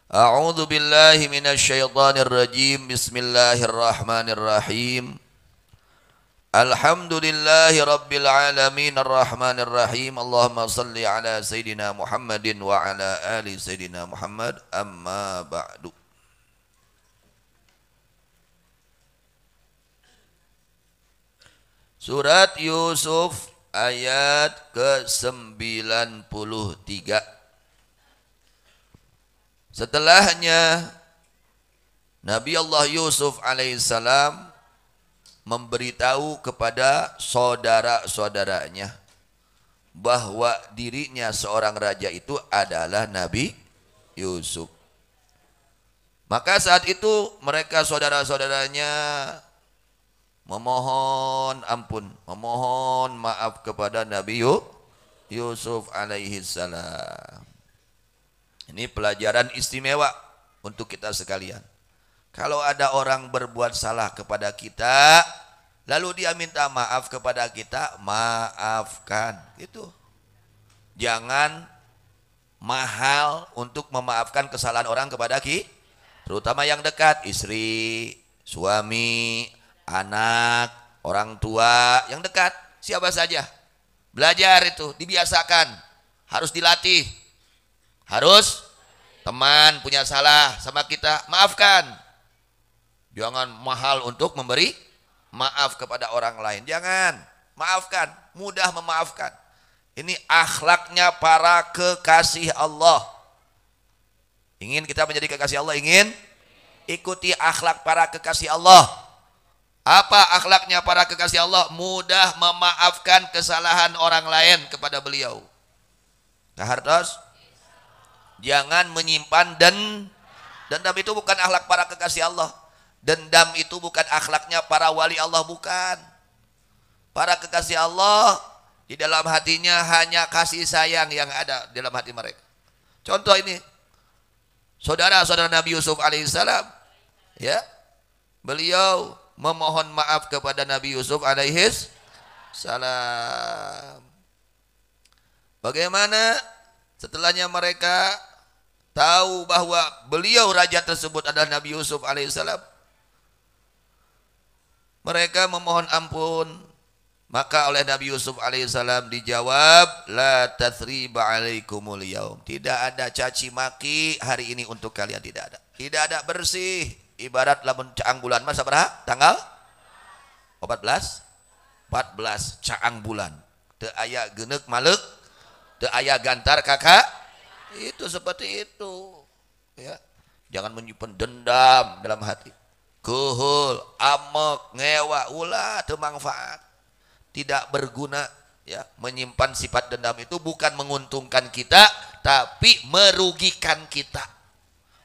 A'udzu billahi minasyaitonir rajim. Bismillahirrahmanirrahim. Alhamdulillahi rabbil alamin arrahmanir rahim. Allahumma salli ala sayidina Muhammadin wa ala ali sayidina Muhammad. Amma ba'du. Surat Yusuf ayat ke-93. Setelahnya Nabi Allah Yusuf alaihissalam memberitahu kepada saudara-saudaranya bahwa dirinya seorang raja itu adalah Nabi Yusuf. Maka saat itu mereka saudara-saudaranya memohon ampun, memohon maaf kepada Nabi Yusuf alaihissalam. Ini pelajaran istimewa untuk kita sekalian. Kalau ada orang berbuat salah kepada kita, lalu dia minta maaf kepada kita, maafkan. Itu. Jangan mahal untuk memaafkan kesalahan orang kepada kita, terutama yang dekat, istri, suami, anak, orang tua, yang dekat, siapa saja. Belajar itu, dibiasakan, harus dilatih. Harus teman punya salah sama kita, maafkan. Jangan mahal untuk memberi maaf kepada orang lain. Jangan, maafkan, mudah memaafkan. Ini akhlaknya para kekasih Allah. Ingin kita menjadi kekasih Allah? Ingin? Ikuti akhlak para kekasih Allah. Apa akhlaknya para kekasih Allah? Mudah memaafkan kesalahan orang lain kepada beliau. Kahartos? Jangan menyimpan dendam itu bukan akhlak para kekasih Allah. Dendam itu bukan akhlaknya para wali Allah, bukan. Para kekasih Allah di dalam hatinya hanya kasih sayang yang ada di dalam hati mereka. Contoh ini, saudara-saudara Nabi Yusuf alaihissalam, ya, beliau memohon maaf kepada Nabi Yusuf alaihissalam. Bagaimana setelahnya mereka tahu bahwa beliau raja tersebut adalah Nabi Yusuf alaihissalam, mereka memohon ampun. Maka oleh Nabi Yusuf alaihissalam dijawab, la tathriba alaikumul yaum. Tidak ada caci maki hari ini untuk kalian, tidak ada. Tidak ada, bersih. Ibarat lamun caang bulan masa berapa? Tanggal 14 caang bulan. Teu aya geuneuk malek, teu aya gantar kakak. Itu seperti itu, ya. Jangan menyimpan dendam dalam hati. Kehul, amek, ngewa, ulah teu manfaat. Tidak berguna, ya. Menyimpan sifat dendam itu bukan menguntungkan kita, tapi merugikan kita.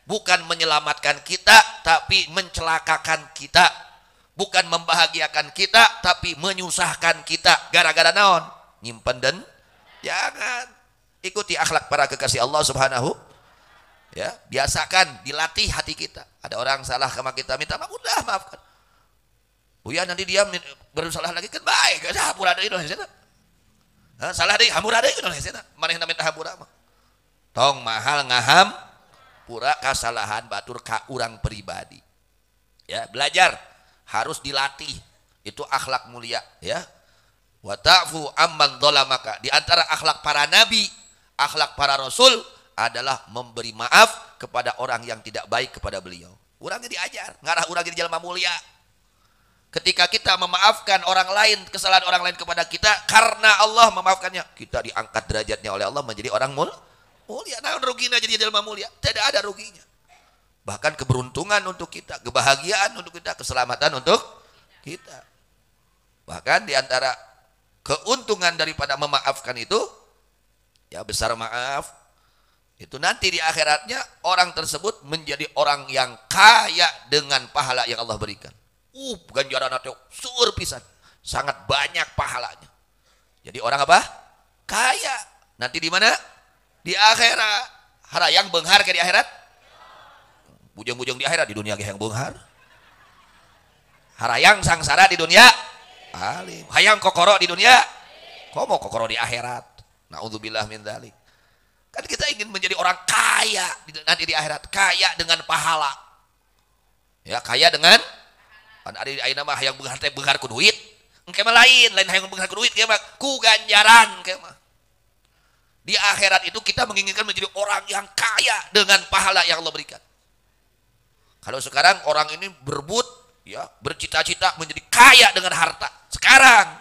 Bukan menyelamatkan kita, tapi mencelakakan kita. Bukan membahagiakan kita, tapi menyusahkan kita. Gara-gara naon? Nyimpen dendam. Jangan. Ikuti akhlak para kekasih Allah subhanahu, ya, biasakan, dilatih hati kita. Ada orang salah sama kita, minta maaf, udah maafkan. Buya nanti dia bersalah lagi kan baik, ada hampura deui doh hesena. Salah deui hampura deui doh hesena. Manehna minta hampura mah. Tong mahal ngaham pura kasalahan batur ka urang pribadi. Ya, belajar harus dilatih. Itu akhlak mulia, ya. Wa ta'fu amman dzalamaka. Di antara akhlak para nabi, akhlak para rasul adalah memberi maaf kepada orang yang tidak baik kepada beliau. Urangnya diajar, ngarah urang jadi jalma mulia. Ketika kita memaafkan orang lain, kesalahan orang lain kepada kita, karena Allah memaafkannya, kita diangkat derajatnya oleh Allah menjadi orang mulia. Nah, ruginya jadi jalma mulia, tidak ada ruginya. Bahkan keberuntungan untuk kita, kebahagiaan untuk kita, keselamatan untuk kita. Bahkan di antara keuntungan daripada memaafkan itu, ya, besar maaf, itu nanti di akhiratnya orang tersebut menjadi orang yang kaya dengan pahala yang Allah berikan. Ganjaran itu sur pisan, sangat banyak pahalanya. Jadi orang apa? Kaya. Nanti di mana? Di akhirat. Harayang beunghar ke di akhirat? Bujang-bujang di akhirat, di dunia ge yang beunghar. Harayang sangsara di dunia? Alim. Hayang kokoro di dunia? Komo kokoro di akhirat. Naudzubillah min dzalik. Kan kita ingin menjadi orang kaya nanti di akhirat, kaya dengan pahala. Ya, kaya dengan kan ada ayeuna mah hayang beunghar teh beunghar ku duit. Engke mah lain hayang beunghar ku duit, mah ku ganjaran ke mah. Di akhirat itu kita menginginkan menjadi orang yang kaya dengan pahala yang Allah berikan. Kalau sekarang orang ini berebut, ya, bercita-cita menjadi kaya dengan harta. Sekarang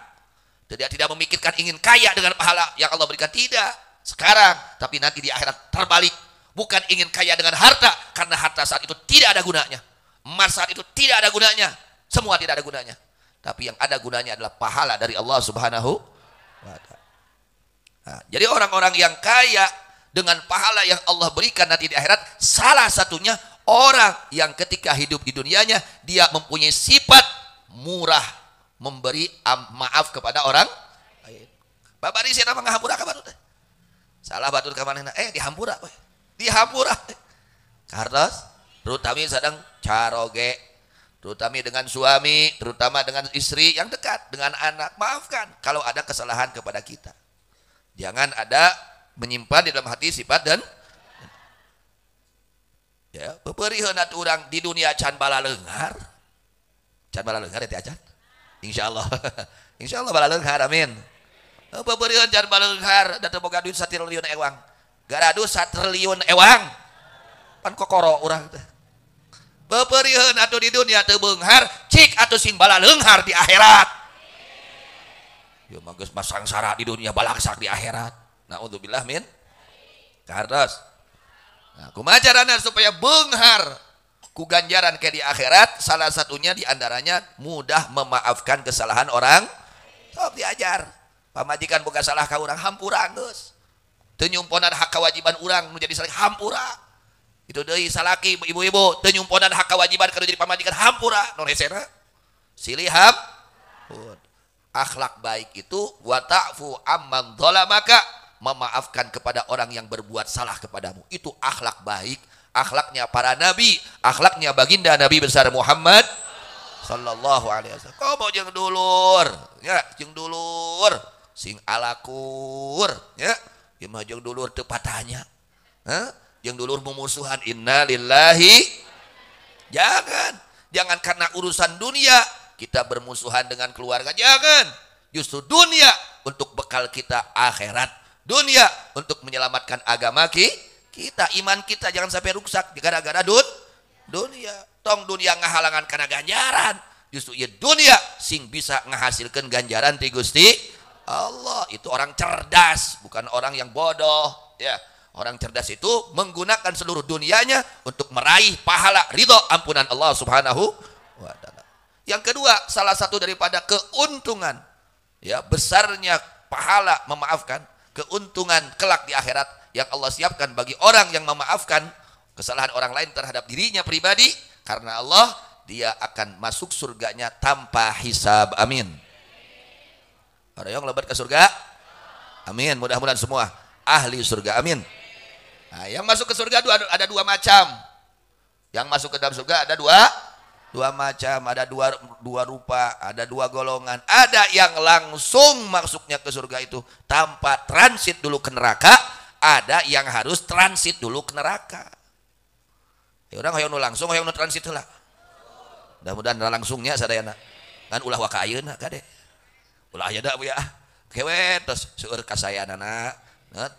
tidak memikirkan ingin kaya dengan pahala yang Allah berikan, tidak. Sekarang, tapi nanti di akhirat terbalik, bukan ingin kaya dengan harta, karena harta saat itu tidak ada gunanya, emas saat itu tidak ada gunanya, semua tidak ada gunanya. Tapi yang ada gunanya adalah pahala dari Allah Subhanahu wa ta'ala. Nah, jadi orang-orang yang kaya dengan pahala yang Allah berikan nanti di akhirat, salah satunya orang yang ketika hidup di dunianya dia mempunyai sifat murah, memberi maaf kepada orang lain. Babari siapa ngahampura ka batur teh? Salah batur ka manehna dihampura we. Dihampura. Kartos terutama sedang caroge, terutama dengan suami, terutama dengan istri yang dekat, dengan anak, maafkan kalau ada kesalahan kepada kita. Jangan ada menyimpan di dalam hati sifat dan ya, beperieun atuh urang di dunia can bala leunghar. Can bala leunghar teh acan. Insyaallah. Insyaallah bala leunghar, amin. Beperieun can bala leunghar da teu boga duit 1 triliun ewang. Garadu 1 triliun ewang. Pan kokoro urang teh. Beperieun atuh di dunia teu beunghar, cik atuh sing bala leunghar di akhirat. Yo mah geus masangsara di dunia balaksak di akhirat. Naudzubillah min. Kartos. Nah, kumaha carana supaya beunghar ku ganjaran ke di akhirat? Salah satunya diantaranya mudah memaafkan kesalahan orang. Sok diajar. Pamajikan boga salah ka urang, hampura geus. Teu nyumponan hak kewajiban urang nu jadi salah, hampura. Itu deui salaki ibu-ibu teu nyumponan hak kewajiban kana jadi pamajikan, hampura. Nu resena silih hampur. Akhlak baik itu wa ta'fu amman dhalamaka, memaafkan kepada orang yang berbuat salah kepadamu. Itu akhlak baik, akhlaknya para nabi, akhlaknya baginda Nabi besar Muhammad sallallahu alaihi wasallam. Komo jeung dulur, ya, jeung dulur sing alakur, ya. Ieu mah jeung dulur teu patahnya. Jeung dulur mumusuhan, innalillahi. Jangan karena urusan dunia kita bermusuhan dengan keluarga, jangan. Justru dunia untuk bekal kita akhirat. Dunia untuk menyelamatkan agama kita, iman kita jangan sampai rusak gara-gara dunia. Tong dunia ngahalangan karena ganjaran. Justru ya dunia sing bisa menghasilkan ganjaran ti Gusti Allah. Itu orang cerdas, bukan orang yang bodoh, ya. Orang cerdas itu menggunakan seluruh dunianya untuk meraih pahala ridho ampunan Allah Subhanahu wa ta'ala. Yang kedua, salah satu daripada keuntungan, ya, besarnya pahala memaafkan, keuntungan kelak di akhirat yang Allah siapkan bagi orang yang memaafkan kesalahan orang lain terhadap dirinya pribadi, karena Allah dia akan masuk surganya tanpa hisab, amin. Ada yang lebat ke surga, amin. Mudah-mudahan semua ahli surga, amin. Nah, yang masuk ke surga ada dua macam. Yang masuk ke dalam surga ada dua macam, ada dua rupa, ada dua golongan. Ada yang langsung masuknya ke surga itu tanpa transit dulu ke neraka, ada yang harus transit dulu ke neraka. Ya orang hayang nu langsung, hayang nu transit heula. Mudah-mudahan langsungnya sadayana. Kan ulah waka ayeuna kade. Ulah aya da bu ya. Kewe tos seueur kasayanana,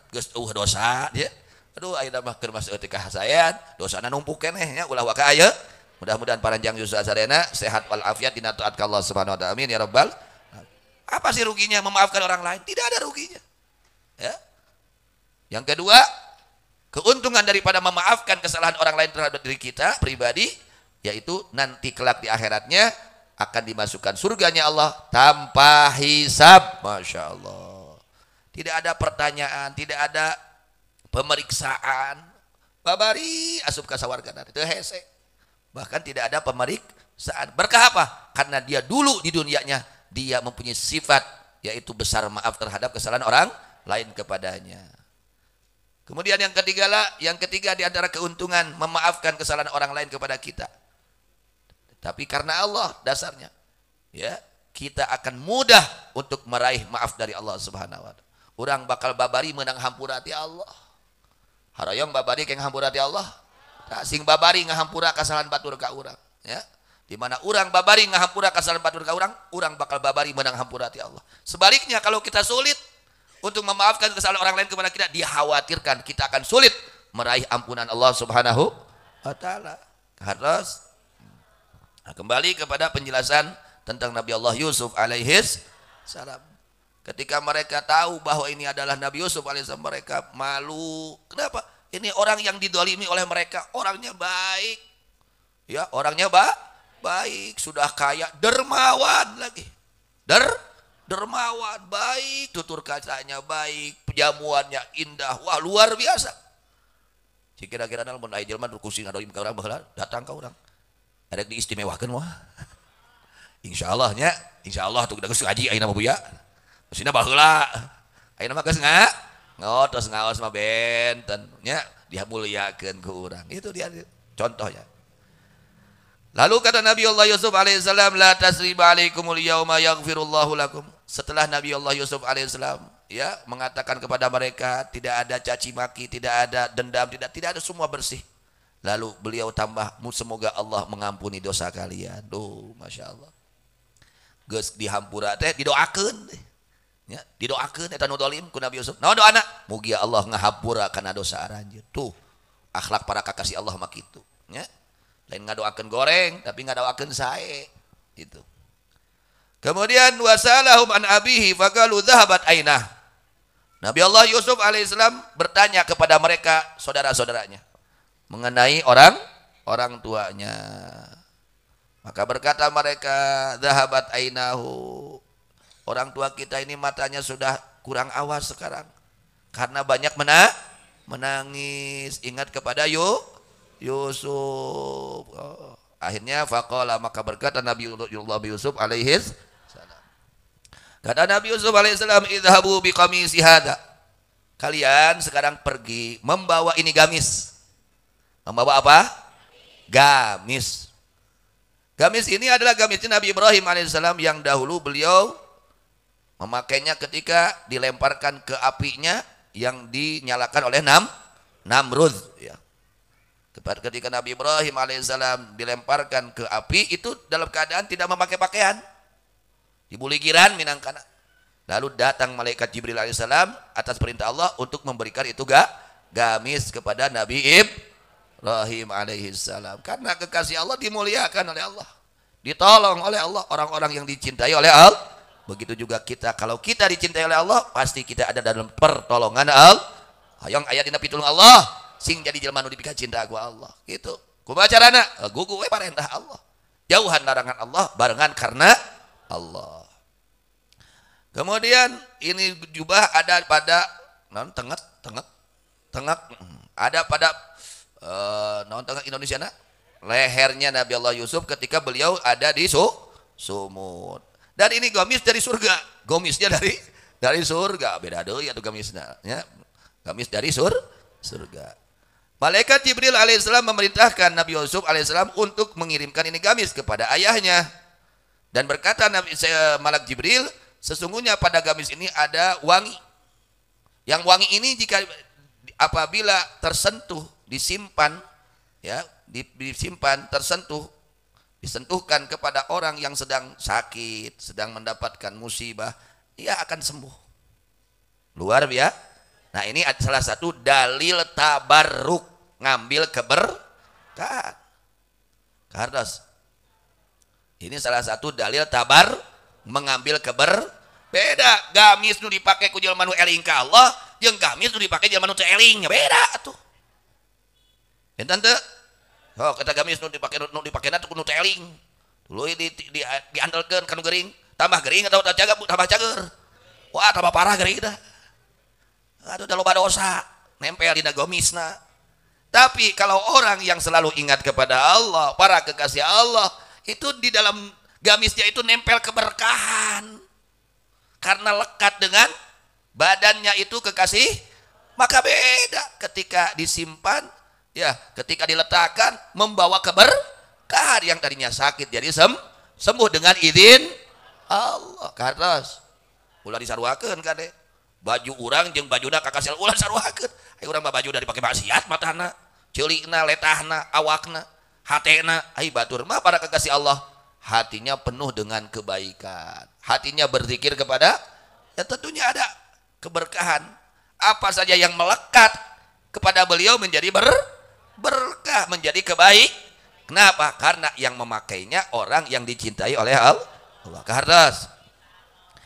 geus dosa dia. Aduh ayeuna mah keur maseueur ti kahasayan, dosana numpuk keneh nya ulah waka ayeuna. Mudah-mudahan panjang yusra sadayana, sehat wal afiat dina taat ka Allah Subhanahu wa ta'ala, amin ya rabbal. Apa sih ruginya memaafkan orang lain? Tidak ada ruginya. Ya. Yang kedua, keuntungan daripada memaafkan kesalahan orang lain terhadap diri kita pribadi, yaitu nanti kelak di akhiratnya akan dimasukkan surganya Allah tanpa hisab. Masya Allah. Tidak ada pertanyaan, tidak ada pemeriksaan. Babari asup ka sawargana teu hese. Bahkan tidak ada pemeriksaan. Berkah apa? Karena dia dulu di dunianya dia mempunyai sifat, yaitu besar maaf terhadap kesalahan orang lain kepadanya. Kemudian yang ketiga di antara keuntungan memaafkan kesalahan orang lain kepada kita. Tapi karena Allah dasarnya, ya, kita akan mudah untuk meraih maaf dari Allah Subhanahu wa ta'ala. Urang bakal babari menang hampura ti Allah. Haroyong babari keng hampurati Allah. Tak sing babari ngahampura kesalahan batur ka urang, ya. Di mana urang babari ngahampura kesalahan batur ka urang bakal babari menang hampurati Allah. Sebaliknya kalau kita sulit untuk memaafkan kesalahan orang lain kepada kita, dikhawatirkan kita akan sulit meraih ampunan Allah Subhanahu wa taala. Harus kembali kepada penjelasan tentang Nabi Allah Yusuf alaihis salam. Ketika mereka tahu bahwa ini adalah Nabi Yusuf alaihis salam, mereka malu. Kenapa? Ini orang yang didolimi oleh mereka, orangnya baik. Ya, orangnya baik, sudah kaya, dermawan lagi. Dermawan, baik, tutur katanya baik, jamuannya indah. Wah, luar biasa. Kira-kira namun aya jelema kucing adoim ka urang baheula datang ka urang. Ada diistimewakeun wah. Insyaallah nya, insyaallah tuh geus ngaji ayeuna mah buya. Masina baheula. Ayeuna mah geus ngotos ngaos mah benten nya dimuliakeun ku urang. Itu dia contohnya. Lalu kata Nabi Allah Yusuf alaihissalam, la tasriba alaikumul yauma yaghfirullahu lakum. Setelah Nabi Allah Yusuf alaihissalam ya mengatakan kepada mereka tidak ada caci maki, tidak ada dendam, tidak ada, semua bersih. Lalu beliau tambah, semoga Allah mengampuni dosa kalian. Duh, masya Allah. Geus dihampura teh didoakeun teh. Ya, didoakeun eta nu dolim ku Nabi Yusuf. Naon doana? Mugia Allah ngahampura kana dosa aranjeun. Tuh, akhlak para kakasih Allah mah kitu, nya. Lain ngadoakeun goreng, tapi ngadoakeun sae. Gitu. Kemudian wasalahum an abihi faqalu dhahabat ainah. Nabi Allah Yusuf alaihissalam bertanya kepada mereka saudara-saudaranya mengenai orang tuanya. Maka berkata mereka, dhahabat ainahu. Orang tua kita ini matanya sudah kurang awas sekarang karena banyak menangis ingat kepada Yusuf. Akhirnya faqala, maka berkata Nabi Yusuf alaihis salam. Kata Nabi Yusuf alaihissalam, idhabu biqamisi hada. Kalian sekarang pergi membawa ini gamis. Membawa apa? Gamis. Gamis ini adalah gamisnya Nabi Ibrahim alaihissalam yang dahulu beliau memakainya ketika dilemparkan ke apinya yang dinyalakan oleh Namrud. Ya. Ketika Nabi Ibrahim alaihissalam dilemparkan ke api itu dalam keadaan tidak memakai pakaian. Dibuligiran minangkana. Lalu datang malaikat Jibril alaihissalam atas perintah Allah untuk memberikan itu gamis kepada Nabi Ibrahim alaihissalam. Karena kekasih Allah dimuliakan oleh Allah, ditolong oleh Allah, orang-orang yang dicintai oleh Allah. Begitu juga kita, kalau kita dicintai oleh Allah, pasti kita ada dalam pertolongan Allah. Hayang aya dina pitulung Allah, sing jadi jelema nu dipika cinta ku Allah. Gitu. Kumaha carana? Gugu we parentah Allah. Jauhan larangan Allah, barengan karena Allah. Kemudian ini jubah ada pada tengah ada pada tengah Indonesia lehernya Nabi Allah Yusuf ketika beliau ada di sumut. Dan ini gamis dari surga, gamisnya dari surga, beda deui atuh gamisna, ya. Gamis dari surga. Malaikat Jibril alaihissalam memerintahkan Nabi Yusuf alaihissalam untuk mengirimkan ini gamis kepada ayahnya. Dan berkata Malak Jibril, sesungguhnya pada gamis ini ada wangi. Yang wangi ini jika apabila tersentuh, disimpan, ya, disimpan, tersentuh, disentuhkan kepada orang yang sedang sakit, sedang mendapatkan musibah, ia akan sembuh. Luar biasa. Nah, ini salah satu dalil tabarruk, ngambil keberkahan. Kardas. Ini salah satu dalil tabar mengambil beda gamis nu dipakai ku jelema nu eling ka Allah jeung gamis nu dipakai jelema nu teu eling beda atuh. Enten teu? Oh, kata gamis nu dipakena teu nu teu eling. Tuluy diandelkeun ka nu geuring, tambah geuring atau tambah cager. Wah, tambah parah geuring dah. Aduh, da loba dosa nempel dina gamisna. Tapi kalau orang yang selalu ingat kepada Allah, para kekasih Allah, itu di dalam gamisnya itu nempel keberkahan karena lekat dengan badannya itu kekasih, maka beda ketika disimpan, ya, ketika diletakkan membawa keberkahan. Yang tadinya sakit jadi sembuh dengan izin Allah. Karena ulah disaruakeun kade baju urang jeung bajuna kakasih ulah disaruakeun urang mah baju dari pakai maksiat matana, ceulikna, letahna, awakna, hatena, ai batur mah para kekasih Allah, hatinya penuh dengan kebaikan. Hatinya berzikir kepada, ya tentunya ada keberkahan. Apa saja yang melekat kepada beliau menjadi berkah, menjadi kebaik. Kenapa? Karena yang memakainya orang yang dicintai oleh Allah. Karena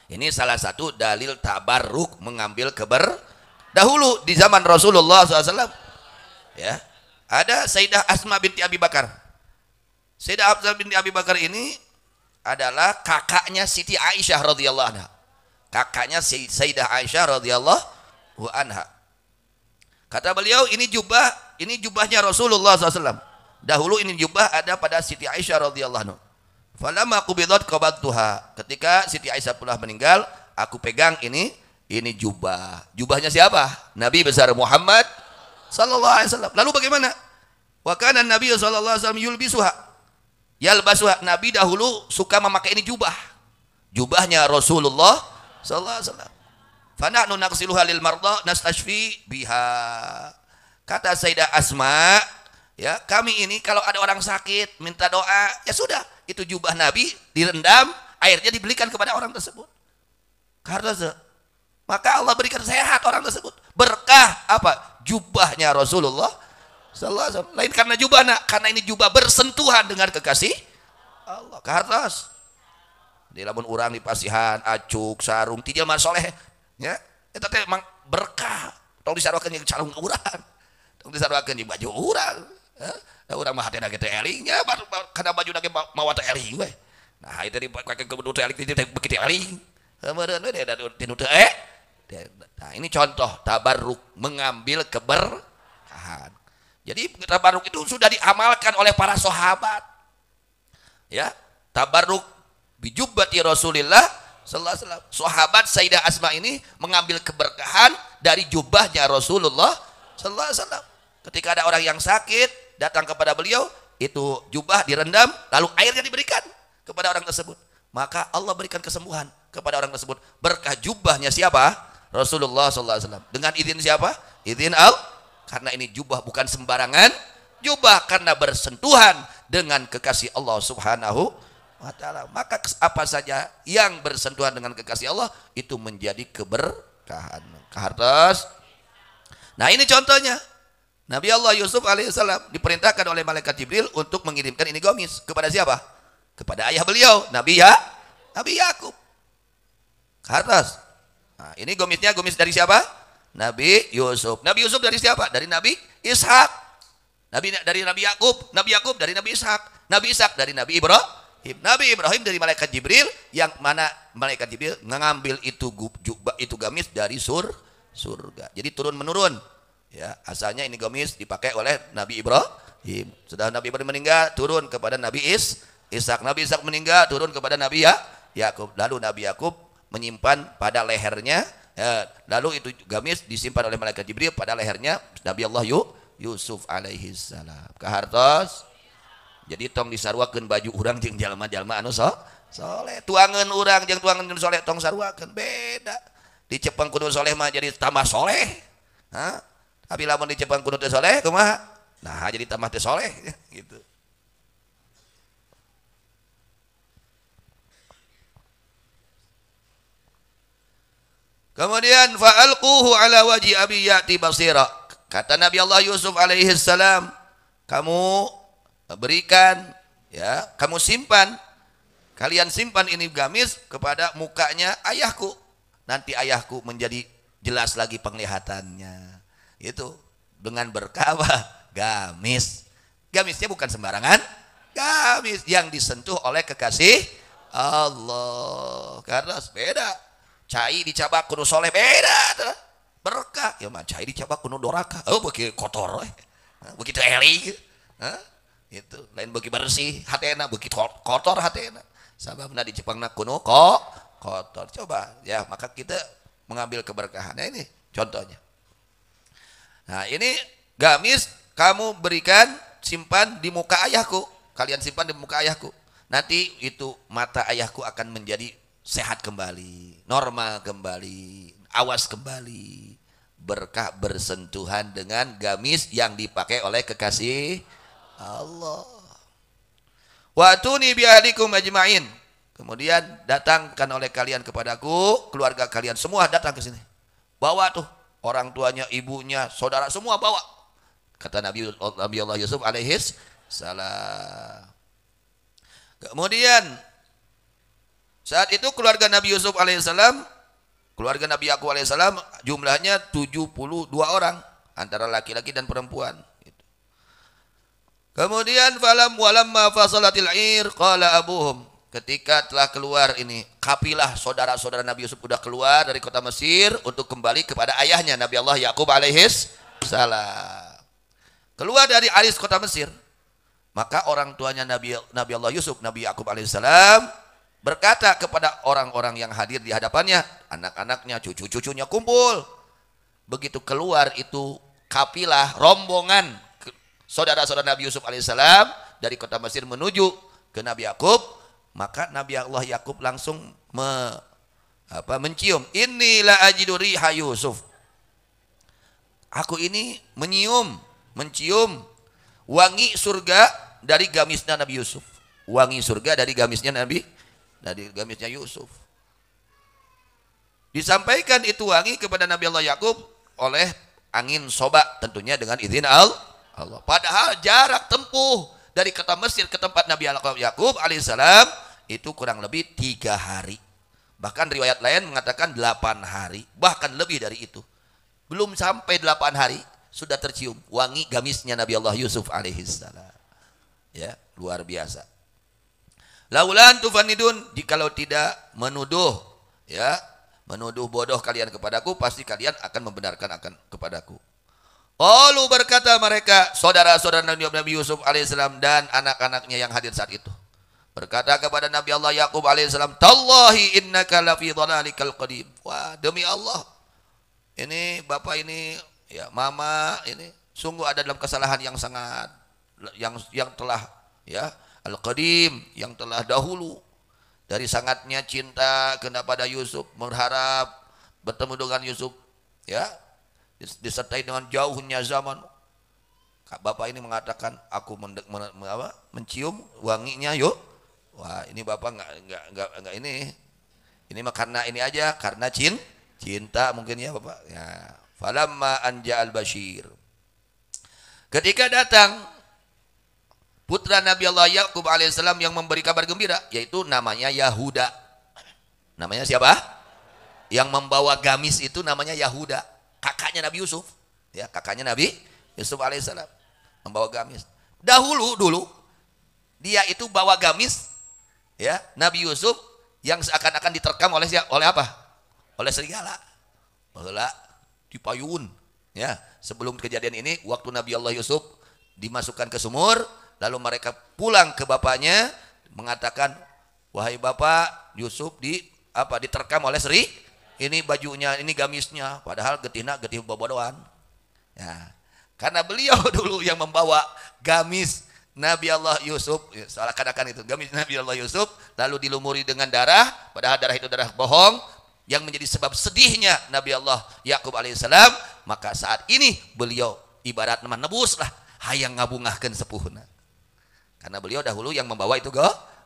ini salah satu dalil tabarruk, mengambil dahulu di zaman Rasulullah SAW. Ya, ada Sayyidah Asma binti Abi Bakar. Sayyidah Asma binti Abi Bakar ini adalah kakaknya Siti Aisyah radhiyallahu anha. Kakaknya Sayyidah Aisyah radhiyallahu anha. Kata beliau, ini jubahnya Rasulullah SAW. Dahulu ini jubah ada pada Siti Aisyah radhiyallahu anha. Falamma qubidat qabadtuha. Ketika Siti Aisyah pula meninggal, aku pegang ini jubah. Jubahnya siapa? Nabi besar Muhammad sallallahu alaihi wasallam. Lalu bagaimana? Wa kana Nabi sallallahu alaihi wasallam yalbasuha. Nabi dahulu suka memakai ini jubah. Jubahnya Rasulullah sallallahu alaihi wasallam. Fa nahnu naqsiluha lil marda nastashfi biha. Kata Sayyidah Asma, ya, kami ini kalau ada orang sakit minta doa, ya sudah, itu jubah Nabi direndam, airnya dibelikan kepada orang tersebut. Karena maka Allah berikan sehat orang tersebut. Berkah apa? Jubahnya Rasulullah sallallahu alaihi wasallam. Lain karena jubahna, karena ini jubah bersentuhan dengan kekasih Allah. Karena di lamun urang di pasihan, acuk, sarung, ti jelema soleh, ya, eta teh mang berkah. Tong disaruakeun jeung sarung urang. Tong disaruakeun jeung baju urang. Urang mah hatena ge teh elingnya, kana baju na ge mawa teh eling we. Nah, itu dipake ke teh eling teh beuki teh eling. Heureun we da tinu teh Nah, ini contoh tabarruk, mengambil keberkahan. Jadi tabarruk itu sudah diamalkan oleh para sahabat. Ya, tabarruk bijubbati Rasulillah sallallahu alaihi wasallam. Sahabat Sayyidah Asma ini mengambil keberkahan dari jubahnya Rasulullah sallallahu alaihi wasallam. Ketika ada orang yang sakit datang kepada beliau, itu jubah direndam, lalu airnya diberikan kepada orang tersebut. Maka Allah berikan kesembuhan kepada orang tersebut. Berkah jubahnya siapa? Rasulullah SAW. Dengan izin siapa? Izin Allah. Karena ini jubah bukan sembarangan jubah, karena bersentuhan dengan kekasih Allah Subhanahu wa ta'ala. Maka apa saja yang bersentuhan dengan kekasih Allah itu menjadi keberkahan. Kehartos. Nah, ini contohnya. Nabi Allah Yusuf alaihissalam diperintahkan oleh malaikat Jibril untuk mengirimkan ini gamis kepada siapa? Kepada ayah beliau, Nabi Yakub. Kehartos. Nah, ini gomis dari siapa? Nabi Yusuf. Nabi Yusuf dari siapa? Dari Nabi Ishak. Dari Nabi Yakub. Nabi Yakub dari Nabi Ishak. Nabi Ishak dari Nabi Ibrahim. Nabi Ibrahim dari malaikat Jibril, yang mana malaikat Jibril mengambil itu gamis dari surga. Jadi turun menurun. Ya, asalnya ini gamis dipakai oleh Nabi Ibrahim. Sudah Nabi Ibrahim meninggal, turun kepada Nabi Ishak. Nabi Ishak meninggal, turun kepada Nabi Yakub. Lalu Nabi Yakub menyimpan pada lehernya, ya, lalu itu gamis disimpan oleh malaikat Jibril pada lehernya Nabi Allah Yusuf alaihi salam. Kahartos. Jadi tong disarwakeun baju urang jeung jalma-jalma anu soleh. Tuangan urang jeung tuangan soleh tong sarwakeun beda. Dicepeng kudu soleh mah jadi tambah soleh. Hah? Tapi lamun dicepeng kudu teu soleh kumaha? Nah, jadi tambah teu soleh gitu. Kemudian fa'alquhu ala wajhi abi ya'ti basira. Kata Nabi Allah Yusuf alaihi salam, kamu berikan, ya, kamu simpan, kalian simpan ini gamis kepada mukanya ayahku. Nanti ayahku menjadi jelas lagi penglihatannya. Itu dengan berkah gamis. Gamisnya bukan sembarangan, gamis yang disentuh oleh kekasih Allah. Karena beda. Cai dicabak kudu soleh beda berkah. Ya mah cai dicabak kudu doraka. Oh beuki kotor we. Begitu eling. Itu lain beuki bersih hatena, beuki kotor hatena. Sababna dicepangna kudu kotor. Coba ya, maka kita mengambil keberkahan. Nah, ini contohnya. Nah, ini gamis kamu berikan, simpan di muka ayahku. Kalian simpan di muka ayahku. Nanti itu mata ayahku akan menjadi sehat kembali, normal kembali, awas kembali, berkah bersentuhan dengan gamis yang dipakai oleh kekasih Allah. Wa atuni bi ahlikum ajmain. Kemudian datangkan oleh kalian kepadaku keluarga kalian semua, datang ke sini. Bawa tuh orang tuanya, ibunya, saudara semua bawa. Kata Nabi Allah Yusuf alaihis salam. Kemudian saat itu keluarga Nabi Yusuf alaihissalam, keluarga Nabi Yakub alaihissalam jumlahnya 72 orang antara laki-laki dan perempuan. Kemudian walamma fasalatil ir qala abuhum, ketika telah keluar ini kafilah saudara-saudara Nabi Yusuf sudah keluar dari kota Mesir untuk kembali kepada ayahnya Nabi Allah Yakub alaihis salam. Keluar dari aris kota Mesir, maka orang tuanya Nabi Allah Yusuf, Nabi Yakub alaihissalam berkata kepada orang-orang yang hadir di hadapannya, anak-anaknya, cucu-cucunya kumpul. Begitu keluar itu kafilah rombongan saudara-saudara Nabi Yusuf alaihissalam dari kota Mesir menuju ke Nabi Yakub, maka Nabi Allah Yakub langsung mencium, inilah ajidu riha Yusuf, aku ini mencium wangi surga dari gamisnya Nabi Yusuf, wangi surga dari gamisnya Yusuf. Disampaikan itu wangi kepada Nabi Allah Yakub oleh angin soba, tentunya dengan izin Allah. Padahal jarak tempuh dari kota Mesir ke tempat Nabi Yakub alaihissalam itu kurang lebih 3 hari. Bahkan riwayat lain mengatakan 8 hari, bahkan lebih dari itu. Belum sampai 8 hari sudah tercium wangi gamisnya Nabi Allah Yusuf alaihissalam. Ya, luar biasa. Laulan tufanidun, jikalau tidak menuduh, ya, menuduh bodoh kalian kepadaku, pasti kalian akan membenarkan kepadaku. Lalu berkata mereka, saudara-saudara Nabi Yusuf alaihissalam dan anak-anaknya yang hadir saat itu, berkata kepada Nabi Allah Yakub alaihissalam, tallahi innaka lafi dhalalikal qadim. Wah, demi Allah, ini bapak ini, ya mama ini sungguh ada dalam kesalahan yang sangat yang telah, ya, al-qadim, yang telah dahulu, dari sangatnya cinta kepada Yusuf, berharap bertemu dengan Yusuf, ya, disertai dengan jauhnya zaman. Bapak ini mengatakan, aku mencium wanginya, yuk. Wah, ini bapak enggak ini mah karena ini aja, karena cinta mungkin ya bapak. Ya, falamma anja al-bashir, ketika datang putra Nabi Allah Yakub alaihissalam yang memberi kabar gembira, yaitu namanya Yahuda. Namanya siapa? Yang membawa gamis itu namanya Yahuda, kakaknya Nabi Yusuf, ya, kakaknya Nabi Yusuf alaihissalam membawa gamis. Dulu dia itu bawa gamis, ya, Nabi Yusuf yang seakan-akan diterkam oleh apa? Oleh serigala. Baheula dipayun, ya. Sebelum kejadian ini, waktu Nabi Allah Yusuf dimasukkan ke sumur, lalu mereka pulang ke bapaknya mengatakan, wahai bapak, Yusuf diterkam oleh ini bajunya, ini gamisnya, padahal getih bobodoan. Ya, karena beliau dulu yang membawa gamis Nabi Allah Yusuf, seakan-akan itu gamis Nabi Allah Yusuf, lalu dilumuri dengan darah, padahal darah itu darah bohong, yang menjadi sebab sedihnya Nabi Allah Yakub alaihissalam. Maka saat ini beliau ibarat nebuslah hayang ngabungahkeun sepuhna, karena beliau dahulu yang membawa itu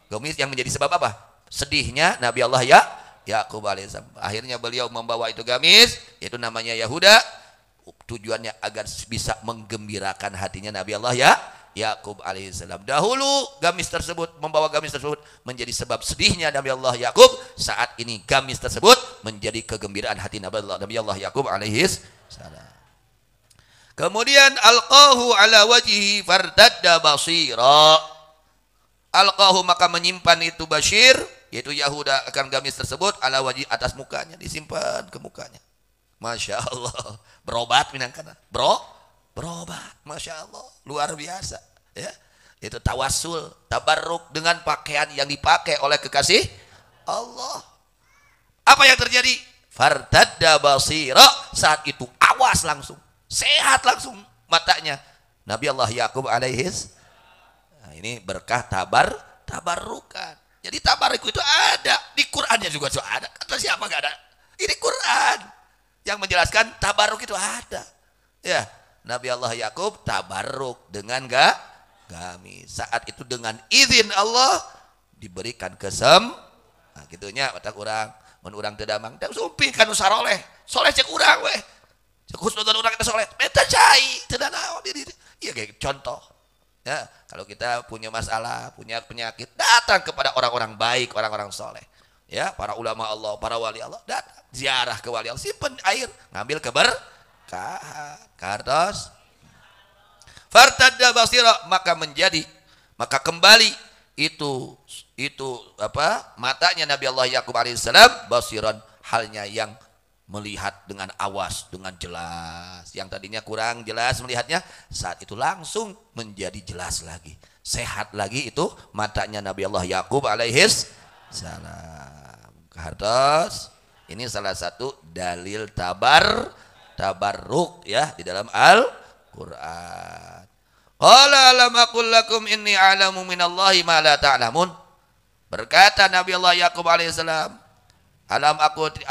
gamis yang menjadi sebab apa? Sedihnya Nabi Allah Yakub alaihissalam. Akhirnya beliau membawa itu gamis, yaitu namanya Yahuda, tujuannya agar bisa menggembirakan hatinya Nabi Allah Yakub alaihissalam. Dahulu membawa gamis tersebut menjadi sebab sedihnya Nabi Allah Yakub. Saat ini gamis tersebut menjadi kegembiraan hati Nabi Allah Yakub alaihissalam. Kemudian alqahu ala wajhi fartadda basira. Alqahu, maka menyimpan itu Bashir, yaitu Yahuda, akan gamis tersebut ala wajhi, atas mukanya, disimpan ke mukanya. Masya Allah, berobat minangkana, berobat, Masya Allah, luar biasa, ya. Itu tawasul, tabarruk dengan pakaian yang dipakai oleh kekasih Allah. Apa yang terjadi? Fartadda basira, saat itu awas langsung, sehat langsung matanya Nabi Allah Yakub alaihis. Nah, ini berkah tabarrukan. Jadi tabarruk itu ada di Qur'annya juga ada. Kata siapa nggak ada? Ini Quran. Yang menjelaskan tabarruk itu ada. Ya, Nabi Allah Yakub tabarruk dengan gamis. Saat itu dengan izin Allah diberikan nah gitunya otak orang, mun urang teu damang, teu sumpih kanu saroleh. Soleh cek urang we. Cek husnuzon urang kita soleh. Eta cai, teu naon diri. Iya kayak contoh. Ya, kalau kita punya masalah, punya penyakit, datang kepada orang-orang baik, orang-orang soleh. Ya, para ulama Allah, para wali Allah, datang ziarah ke wali Allah, simpen air, ngambil keberkahan. Kartos fartadda basira, maka kembali itu apa? Matanya Nabi Allah Yakub alaihissalam basiran, halnya yang melihat dengan awas, dengan jelas. Yang tadinya kurang jelas melihatnya, saat itu langsung menjadi jelas lagi, sehat lagi itu matanya Nabi Allah Yakub alaihissalam. Kartos, ini salah satu dalil tabarruk ya di dalam Al-Qur'an. Qala alam aqul lakum inni a'lamu minallahi ma la ta'lamun. Berkata Nabi Allah Yakub alaihissalam,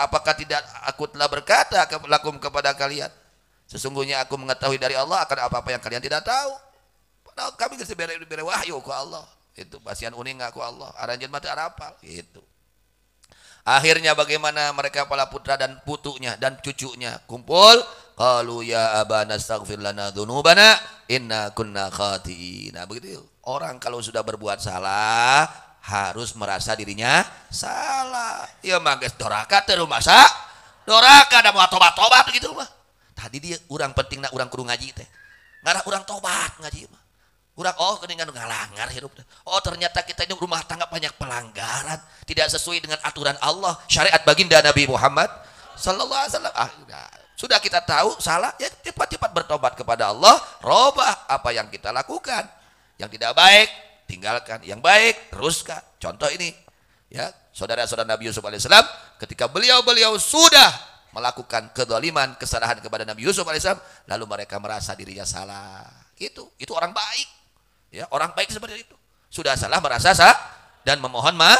apakah tidak aku telah berkata lakum kepada kalian, sesungguhnya aku mengetahui dari Allah akan apa-apa yang kalian tidak tahu. Padahal kami geus bere wahyu ku Allah. Itu pasian uning ku Allah. Aranjeun mah teu arapal gitu. Akhirnya bagaimana mereka para putra dan putunya dan cucunya kumpul, qalu ya abana astaghfir lana dzunubana inna kunna khati'in. Nah, begitu. Orang kalau sudah berbuat salah harus merasa dirinya salah. Ya mah geus doraka teu masa doraka da mau tobat-tobat gitu mah. Tadi dia urang pentingna urang kudu ngaji teh. Ngarah urang tobat ngaji mah. Urang geuningan ngalanggar hirup. Oh ternyata kita ini rumah tangga banyak pelanggaran, tidak sesuai dengan aturan Allah, syariat baginda Nabi Muhammad sallallahu alaihi wasallam. Sudah kita tahu salah, ya cepat-cepat bertobat kepada Allah, robah apa yang kita lakukan. Yang tidak baik tinggalkan, yang baik teruskan. Contoh ini ya, saudara-saudara Nabi Yusuf alaihissalam ketika beliau sudah melakukan kezaliman, kesalahan kepada Nabi Yusuf alaihissalam, lalu mereka merasa dirinya salah. Itu orang baik. Ya, orang baik seperti itu. Sudah salah merasa dan memohon maaf.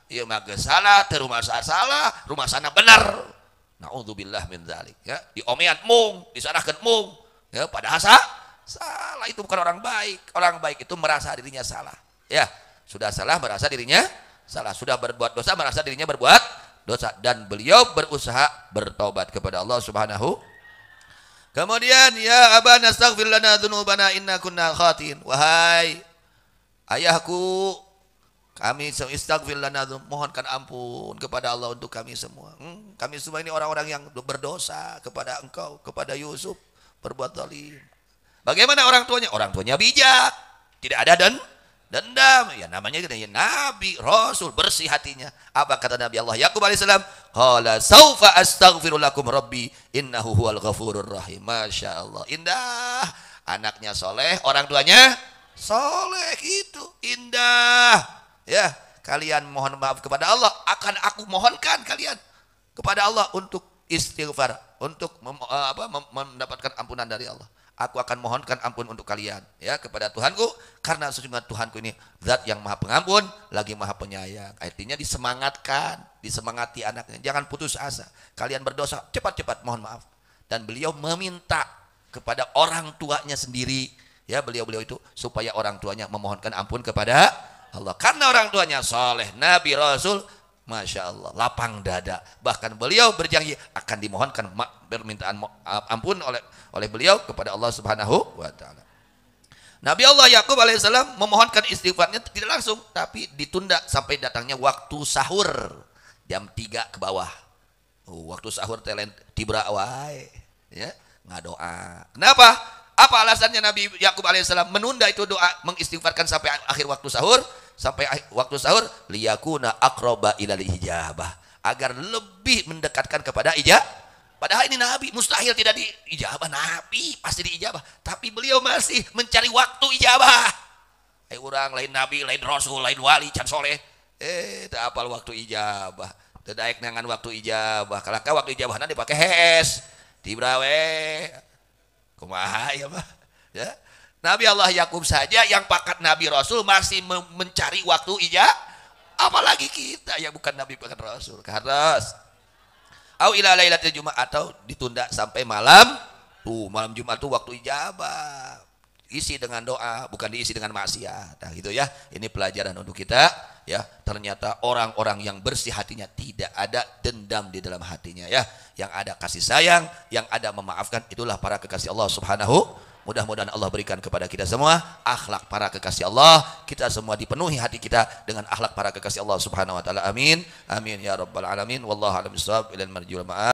Ya mah salah, terumah salah, rumah sana benar. Naudzubillah min dzalik. Ya, diomean mung, disalahkeun mung. Ya, padahal salah itu bukan orang baik. Orang baik itu merasa dirinya salah. Ya, sudah salah merasa dirinya salah, sudah berbuat dosa merasa dirinya berbuat dosa, dan beliau berusaha bertobat kepada Allah Subhanahu. Kemudian ya abana astaghfir lana dzunubana inna kunna khatin. Wahai ayahku, kami istaghfir lana, mohonkan ampun kepada Allah untuk kami semua. Kami semua ini orang-orang yang berdosa kepada engkau, kepada Yusuf, berbuat zalim. Bagaimana orang tuanya? Orang tuanya bijak, tidak ada dendam. Ya namanya ya Nabi, Rasul, bersih hatinya. Apa kata Nabi Allah Yakub alaihissalam? Qala saufa astaghfiru lakum rabbi innahu huwal ghafurur rahim. Masya Allah, indah. Anaknya soleh, orang tuanya soleh, itu indah. Ya, kalian mohon maaf kepada Allah, akan aku mohonkan kalian kepada Allah untuk istighfar, untuk mendapatkan ampunan dari Allah. Aku akan mohonkan ampun untuk kalian ya kepada Tuhanku, karena sesungguhnya Tuhanku ini zat yang maha pengampun lagi maha penyayang. Artinya disemangati anaknya, jangan putus asa. Kalian berdosa, cepat-cepat mohon maaf. Dan beliau meminta kepada orang tuanya sendiri, ya beliau itu supaya orang tuanya memohonkan ampun kepada Allah, karena orang tuanya soleh, Nabi Rasul. Masya Allah, lapang dada. Bahkan beliau berjanji akan dimohonkan permintaan ampun oleh beliau kepada Allah Subhanahu wa taala. Nabi Allah Yakub alaihissalam memohonkan istighfarnya tidak langsung, tapi ditunda sampai datangnya waktu sahur jam 3 ke bawah. Waktu sahur telen tibra wae ya, ngadoa. Kenapa? Apa alasannya Nabi Yakub alaihissalam menunda itu doa, mengistighfarkan sampai akhir waktu sahur? Sampai waktu sahur, liyakuna aqraba ilal ijabah, agar lebih mendekatkan kepada ijabah. Padahal ini Nabi, mustahil tidak diijabah. Nabi pasti diijabah, tapi beliau masih mencari waktu ijabah. Orang lain Nabi, lain Rasul, lain wali, can soleh, tak apal waktu ijabah, terdaik dengan waktu ijabah. Kalau waktu ijabah nanti pakai hes, tibrawe, kumaha ya mah, ya. Nabi Allah Yakub saja yang pakat Nabi Rasul masih mencari waktu ijabah, apalagi kita yang bukan Nabi bukan Rasul. Karena Au ila lailatul Jumat, atau ditunda sampai malam. Tuh, malam Jumat tuh waktu ijabah. Isi dengan doa, bukan diisi dengan maksiat. Nah, gitu ya. Ini pelajaran untuk kita, ya. Ternyata orang-orang yang bersih hatinya tidak ada dendam di dalam hatinya, ya. Yang ada kasih sayang, yang ada memaafkan, itulah para kekasih Allah Subhanahu. Mudah-mudahan Allah berikan kepada kita semua akhlak para kekasih Allah. Kita semua dipenuhi hati kita dengan akhlak para kekasih Allah Subhanahu wa taala. Amin. Amin ya rabbal alamin. Wallahu a'lam bishawab. Ilal marji'ul ma'ab.